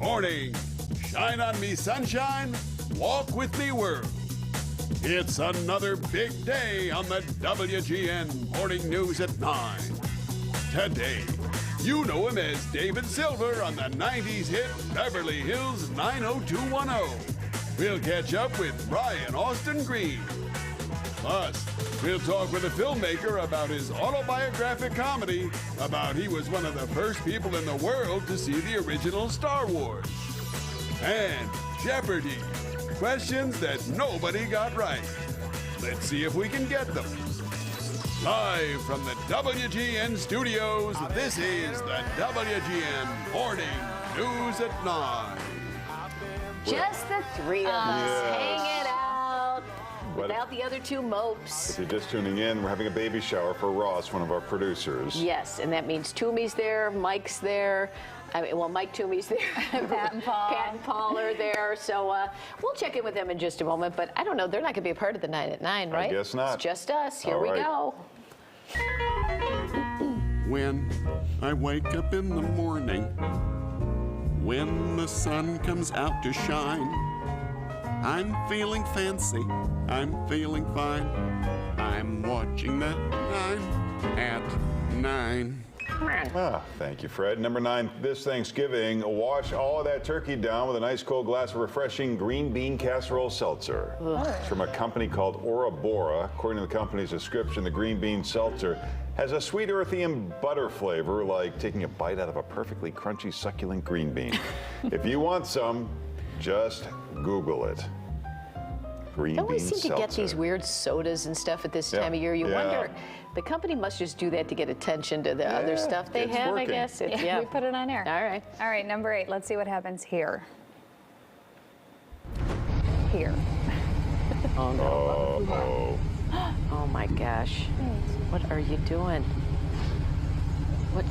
Morning. Shine on me, sunshine. Walk with me, world. It's another big day on the WGN Morning News at 9. Today, you know him as David Silver on the 90s hit Beverly Hills 90210. We'll catch up with Brian Austin Green. Plus, we'll talk with a filmmaker about his autobiographic comedy about he was one of the first people in the world to see the original Star Wars. And Jeopardy! Questions that nobody got right. Let's see if we can get them. Live from the WGN studios, this is the WGN Morning News at 9. Just the three of us Yes. hanging out without the other two mopes. If you're just tuning in, we're having a baby shower for Ross, one of our producers. Yes, and that means Toomey's there, Mike's there. Mike Toomey's there. Pat and Paul. Pat and Paul are there. So we'll check in with them in just a moment. But I don't know, they're not going to be a part of the 9 at 9, right? I guess not. It's just us. Here All we right. go. When I wake up in the morning, when the sun comes out to shine, I'm feeling fancy, I'm feeling fine. I'm watching the 9 at 9. Ah, thank you, Fred. Number 9, this Thanksgiving, wash all of that turkey down with a nice cold glass of refreshing green bean casserole seltzer. It's from a company called Ora Bora. According to the company's description, the green bean seltzer has a sweet, earthy, and butter flavor, like taking a bite out of a perfectly crunchy, succulent green bean. If you want some, just Google it. Green I always bean seem to get seltzer. these weird sodas and stuff at this Yeah, time of year. You yeah. wonder, the company must just do that to get attention to the other stuff they it's have, working. I guess. Yeah, we put it on air. All right. All right, number 8. Let's see what happens here. Here. Oh, no. Oh, Oh, my gosh. What are you doing? What?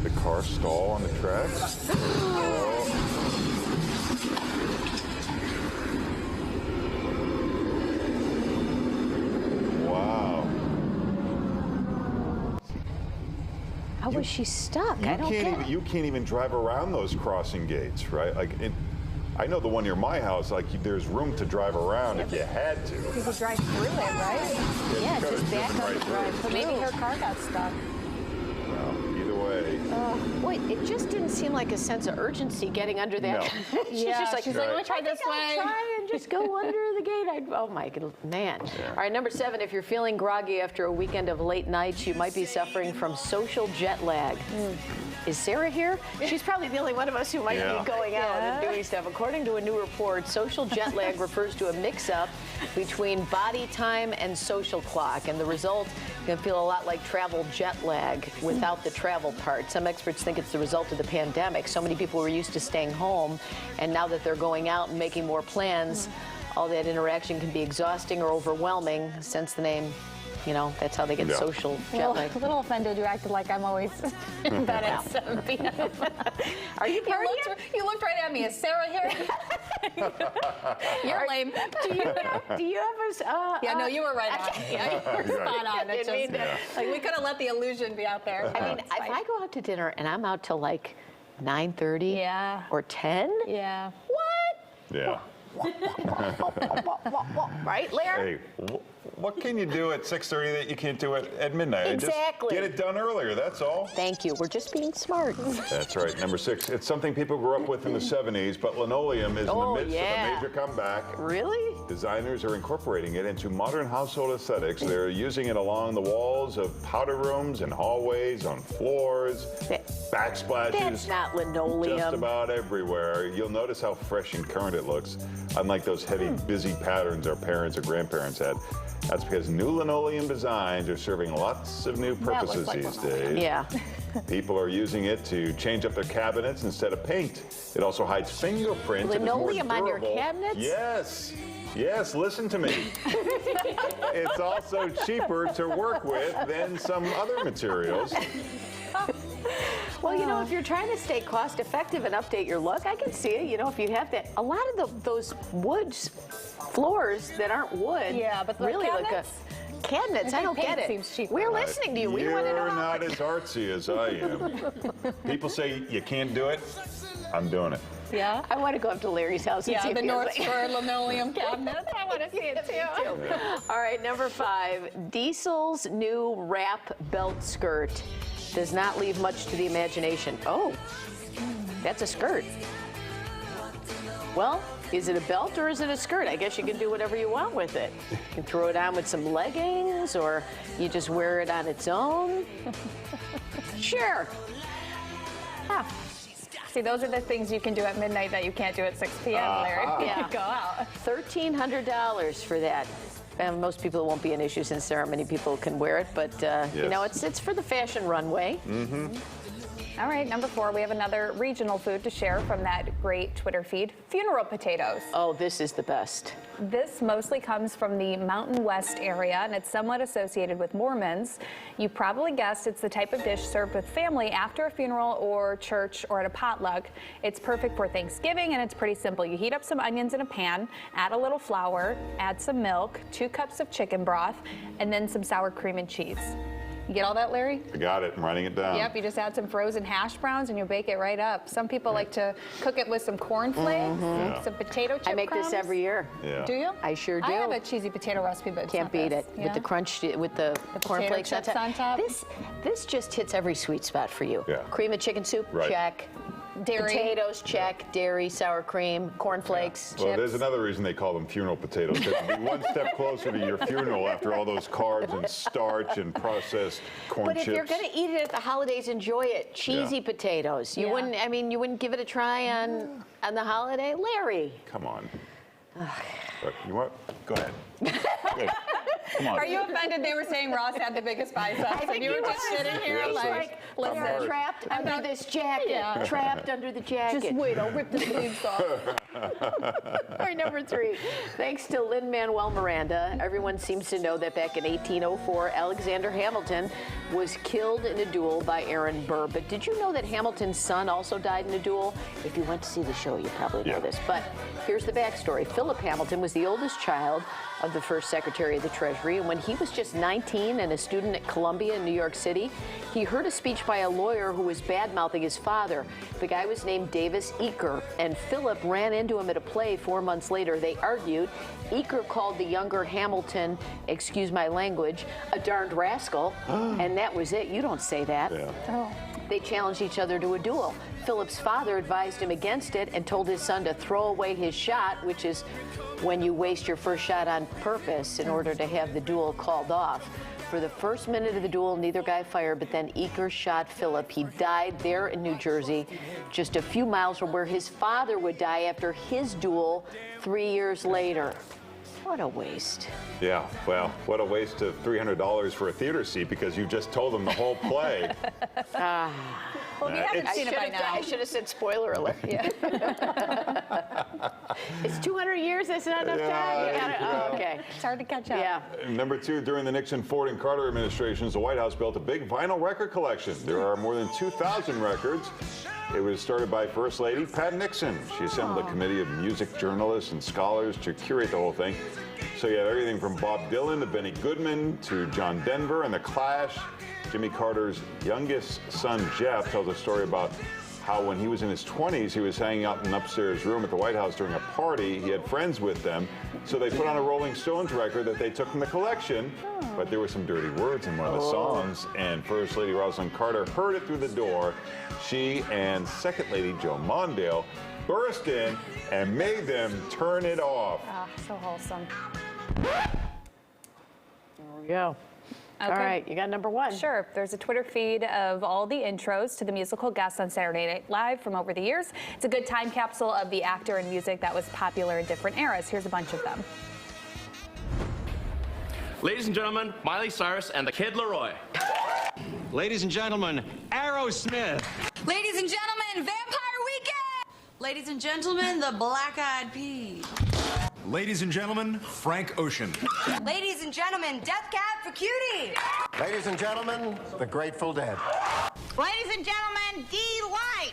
the car stall on the tracks? Wow. How was she stuck? I don't get it. You can't even drive around those crossing gates, right? I know the one near my house, there's room to drive around if you had to. You could drive through it, right? Yeah, you could've just back driven up right and through. drive through. Maybe her car got stuck. Well, either way. Boy, it just didn't seem like a sense of urgency getting under that. No. She's just like, she's like, let me try I this think I'll way. try and just go under the gate. Oh my man. All right, number 7, if you're feeling groggy after a weekend of late nights, you might be suffering from social jet lag. Is Sarah here? She's probably the only one of us who might Yeah. be going out and doing stuff. According to a new report, social jet lag refers to a mix-up between body time and social clock, and the result can feel a lot like travel jet lag without the travel part. Some experts think it's the result of the pandemic. So many people were used to staying home, and now that they're going out and making more plans, all that interaction can be exhausting or overwhelming, since the name, that's how they get Yeah. social jet lag. A little offended you acted like I'm always in bed at 7 p.m. Are you here? You looked right at me. Is Sarah here? You're lame. Do you have a... Yeah, no, you were right on. Yeah, you were spot on. It's Didn't mean just, like, we could have let the illusion be out there. I mean, if I go out to dinner and I'm out till like 9:30 Yeah. or 10, Yeah. what? Yeah. Right, Larry? Hey, what can you do at 6:30 that you can't do at midnight? Exactly. Just get it done earlier, that's all. Thank you. We're just being smart. That's right. Number 6, it's something people grew up with in the 70s, but linoleum is in the midst of a major comeback. Really? Designers are incorporating it into modern household aesthetics. They're using it along the walls of powder rooms and hallways, on floors, backsplashes. That's not linoleum. Just about everywhere. You'll notice how fresh and current it looks, unlike those heavy, busy patterns our parents or grandparents had. That's because new linoleum designs are serving lots of new purposes these days. Yeah. People are using it to change up their cabinets instead of paint. It also hides fingerprints. and is more Linoleum on your durable. cabinets? Yes. Yes, listen to me. It's also cheaper to work with than some other materials. Well, if you're trying to stay cost effective and update your look, I can see it. If you have that, a lot of those wood floors that aren't wood, Yeah, but the really cabinets? look cabinets. I think don't get paint it. seems cheaper. We're listening to you. We want to know. You're how- not as artsy as I am. People say you can't do it. I'm doing it. Yeah? I want to go up to Larry's house and see Yeah, if the he has North like- Shore linoleum cabinet. I want to see it too. All right, number 5. Diesel's new wrap belt skirt does not leave much to the imagination. Oh, that's a skirt. Well, is it a belt or is it a skirt? I guess you can do whatever you want with it. You can throw it on with some leggings, or you just wear it on its own. Sure. Yeah. See, those are the things you can do at midnight that you can't do at 6 p.m., Larry. Yeah. Go out. $1,300 for that. And most people, it won't be an issue since there are many people who can wear it, but you know, it's for the fashion runway. All right, number 4, we have another regional food to share from that great Twitter feed, funeral potatoes. Oh, this is the best. This mostly comes from the Mountain West area, and it's somewhat associated with Mormons. You probably guessed it's the type of dish served with family after a funeral or church or at a potluck. It's perfect for Thanksgiving, and it's pretty simple. You heat up some onions in a pan, add a little flour, add some milk, 2 cups of chicken broth, and then some sour cream and cheese. You get all that, Larry? I got it. I'm writing it down. Yep, you just add some frozen hash browns and you bake it right up. Some people like to cook it with some corn flakes, some potato chip I make crumbs. this every year. Yeah. Do you? I sure do. I have a cheesy potato recipe, but it's Can't not beat this. it with the crunch, with the cornflakes chips on top. This just hits every sweet spot for you. Yeah. Cream of chicken soup, Right. check. Dairy. Potatoes, check. Dairy, sour cream, cornflakes, Well, chips. there's another reason they call them funeral potatoes. They'll be one step closer to your funeral after all those carbs and starch and processed corn But chips. if you're going to eat it at the holidays, enjoy it. Cheesy potatoes. You Yeah. wouldn't. I mean, you wouldn't give it a try on the holiday, Larry. Come on. Look, you want? Go ahead. Good. Come on. Are you offended they were saying Ross had the biggest biceps and you were just sitting here Yes, like, I'm listen, hurt. Trapped I'm under not- this jacket. Yeah. Trapped under the jacket. just wait, I'll rip the sleeves off. All right, number 3. Thanks to Lin-Manuel Miranda, everyone seems to know that back in 1804, Alexander Hamilton was killed in a duel by Aaron Burr. But did you know that Hamilton's son also died in a duel? If you went to see the show, you probably know Yeah. this. But here's the backstory. Philip Hamilton was the oldest child of the first Secretary of the Treasury, and when he was just 19 and a student at Columbia in New York City, he heard a speech by a lawyer who was bad-mouthing his father. The guy was named Davis Eaker, and Philip ran into him at a play 4 months later. They argued. Eaker called the younger Hamilton, excuse my language, a darned rascal, and that was it. You don't say that. Yeah. They challenged each other to a duel. Philip's father advised him against it and told his son to throw away his shot, which is when you waste your first shot on purpose in order to have the duel called off. For the first minute of the duel, neither guy fired, but then Eaker shot Philip. He died there in New Jersey, just a few miles from where his father would die after his duel 3 years later. What a waste. Yeah, well, what a waste of $300 for a theater seat because you just told them the whole play. Well, if you haven't seen it by now. I should have said spoiler alert. Yeah. It's 200 years. That's not enough time. You gotta, okay. It's hard to catch up. Yeah. Number 2, during the Nixon, Ford, and Carter administrations, the White House built a big vinyl record collection. There are more than 2,000 records. It was started by First Lady Pat Nixon. She assembled a committee of music journalists and scholars to curate the whole thing. So you have everything from Bob Dylan to Benny Goodman to John Denver and The Clash. Jimmy Carter's youngest son, Jeff, tells a story about how when he was in his 20s, he was hanging out in an upstairs room at the White House during a party. He had friends with them. So they put on a Rolling Stones record that they took from the collection, but there were some dirty words in one of the songs, and First Lady Rosalind Carter heard it through the door. She and Second Lady Joe Mondale burst in and made them turn it off. Ah, so wholesome. There we go. Okay. All right, you got number 1. Sure. There's a Twitter feed of all the intros to the musical guests on Saturday Night Live from over the years. It's a good time capsule of the actor and music that was popular in different eras. Here's a bunch of them. Ladies and gentlemen, Miley Cyrus and the Kid Laroi. Ladies and gentlemen, Aerosmith. Ladies and gentlemen, Vampire Weekend! Ladies and gentlemen, the Black Eyed Peas. Ladies and gentlemen, Frank Ocean. Ladies and gentlemen, Death Cab for Cutie. Ladies and gentlemen, the Grateful Dead. Ladies and gentlemen, D-Light.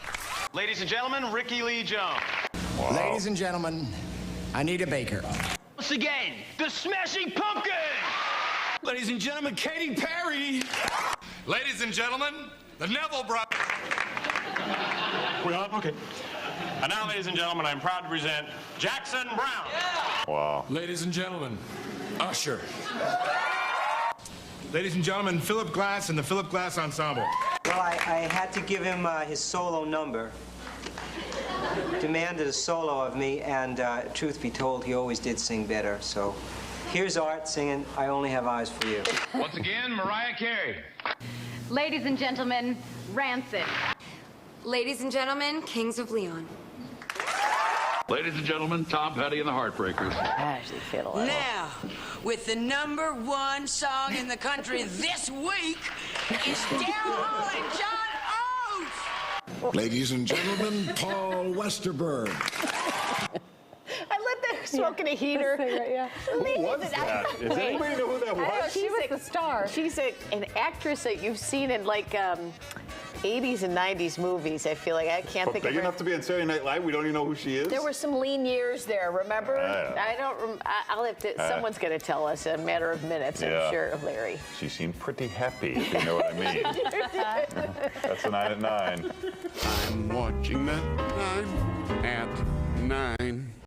Ladies and gentlemen, Ricky Lee Jones. Ladies and gentlemen, Anita Baker. Once again, the Smashing Pumpkins. Ladies and gentlemen, Katy Perry. Ladies and gentlemen, the Neville Brothers. We on? Okay. And now, ladies and gentlemen, I'm proud to present Jackson Brown. Wow. Ladies and gentlemen, Usher. Ladies and gentlemen, Philip Glass and the Philip Glass Ensemble. Well, I had to give him his solo number. Demanded a solo of me, and truth be told, he always did sing better. So here's Art singing I Only Have Eyes for You. Once again, Mariah Carey. Ladies and gentlemen, Rancid. Ladies and gentlemen, Kings of Leon. Ladies and gentlemen, Tom Petty and the Heartbreakers. Gosh, they fit a lot. Now, with the #1 song in the country this week, is Daryl Hall and John Oates. Ladies and gentlemen, Paul Westerberg. I let them smoking a heater. Who was that? Does anybody know who that was? She was the star. She's an actress that you've seen in like 80s and 90s movies. I feel like I can't think of Big her. enough to be on Saturday Night Live. We don't even know who she is. There were some lean years there, remember? Yeah. I don't. I'll have to. Someone's going to tell us in a matter of minutes. Yeah. I'm sure, Larry. She seemed pretty happy, if you know what I mean. That's a 9 at 9. I'm watching that time at 9.